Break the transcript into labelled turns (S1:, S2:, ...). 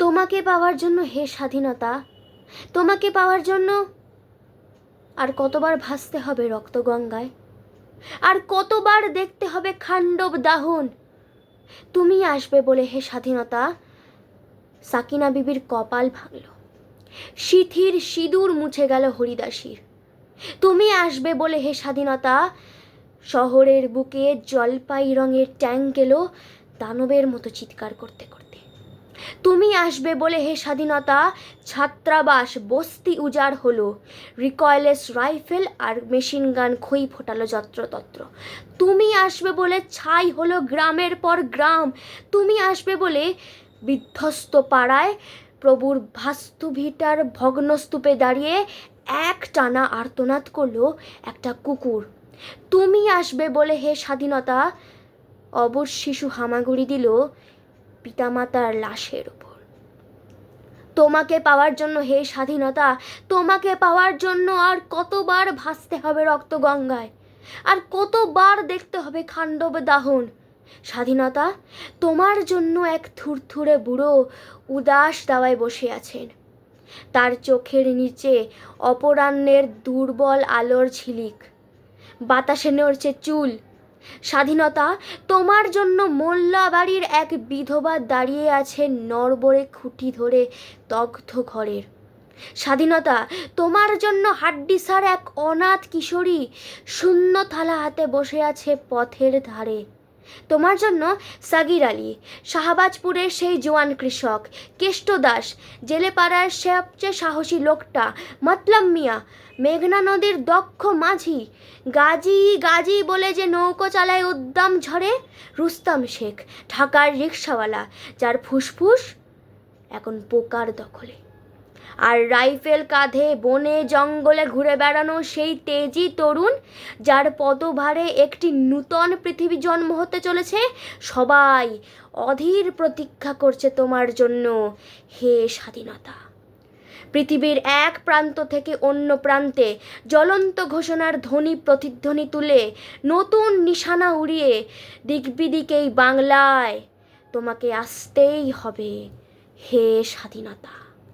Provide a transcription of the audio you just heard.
S1: তোমাকে পাওয়ার জন্য হে স্বাধীনতা, তোমাকে পাওয়ার জন্য আর কতবার ভাসতে হবে রক্তগঙ্গায়, আর কতবার দেখতে হবে খাণ্ডব দাহন। তুমি আসবে বলে হে স্বাধীনতা, সাকিনা বিবির কপাল ভাঙল, সিথির সিঁদুর মুছে গেল হরিদাসীর। তুমি আসবে বলে হে স্বাধীনতা, শহরের বুকে জলপাই রঙের ট্যাঙ্ক এলো দানবের মতো চিৎকার করতে করতে। তুমি আসবে বলে হে স্বাধীনতা, ছাত্রাবাস বস্তি উজাড় হলো, রিকয়েলেস রাইফেল আর মেশিন গান খই ফোটালো যত্রতত্র। তুমি আসবে বলে ছাই হলো গ্রামের পর গ্রাম। তুমি আসবে বলে বিধ্বস্ত পাড়ায় প্রভুর ভাস্তুভিটার ভগ্নস্তূপে দাঁড়িয়ে এক টানা আর্তনাদ করলো একটা কুকুর। তুমি আসবে বলে হে স্বাধীনতা, অবশ শিশু হামাগুড়ি দিল পিতামাতার লাশের উপর। তোমাকে পাওয়ার জন্য হে স্বাধীনতা, তোমাকে পাওয়ার জন্য আর কতবার ভাসতে হবে রক্তগঙ্গায়, আর কতবার দেখতে হবে খাণ্ডব দাহন। স্বাধীনতা, তোমার জন্য এক থুরথুরে বুড়ো উদাস দাওয়ায় বসে আছেন, তার চোখের নিচে অপরাহ্নের দুর্বল আলোর ঝিলিক, বাতাসে নড়ছে চুল। স্বাধীনতা, তোমার জন্য মোল্লা বাড়ির এক বিধবা দাঁড়িয়ে আছে নড়বড়ে খুঁটি ধরে দগ্ধ ঘরের। স্বাধীনতা, তোমার জন্য হাড্ডিসার এক অনাথ কিশোরী শূন্য থালা হাতে বসে আছে পথের ধারে। তোমার জন্য সাগির আলী, শাহবাজপুরের সেই জোয়ান কৃষক, কেষ্ট দাস, জেলেপাড়ার সবচেয়ে সাহসী লোকটা, মতলব মিয়া, মেঘনা নদীর দক্ষ মাঝি, গাজী গাজী বলে যে নৌকো চালায় উদ্দাম ঝড়ে, রুস্তাম শেখ, ঢাকার রিক্সাওয়ালা, যার ফুসফুস এখন পোকার দখলে, আর রাইফেল কাঁধে বনে জঙ্গলে ঘুরে বেড়ানো সেই তেজি তরুণ, যার পদভারে একটি নূতন পৃথিবী জন্ম হতে চলেছে। সবাই অধীর প্রতীক্ষা করছে তোমার জন্য হে স্বাধীনতা। পৃথিবীর এক প্রান্ত থেকে অন্য প্রান্তে জ্বলন্ত ঘোষণার ধ্বনি প্রতিধ্বনি তুলে নতুন নিশানা উড়িয়ে দিকবিদিকেই বাংলায় তোমাকে আসতেই হবে হে স্বাধীনতা।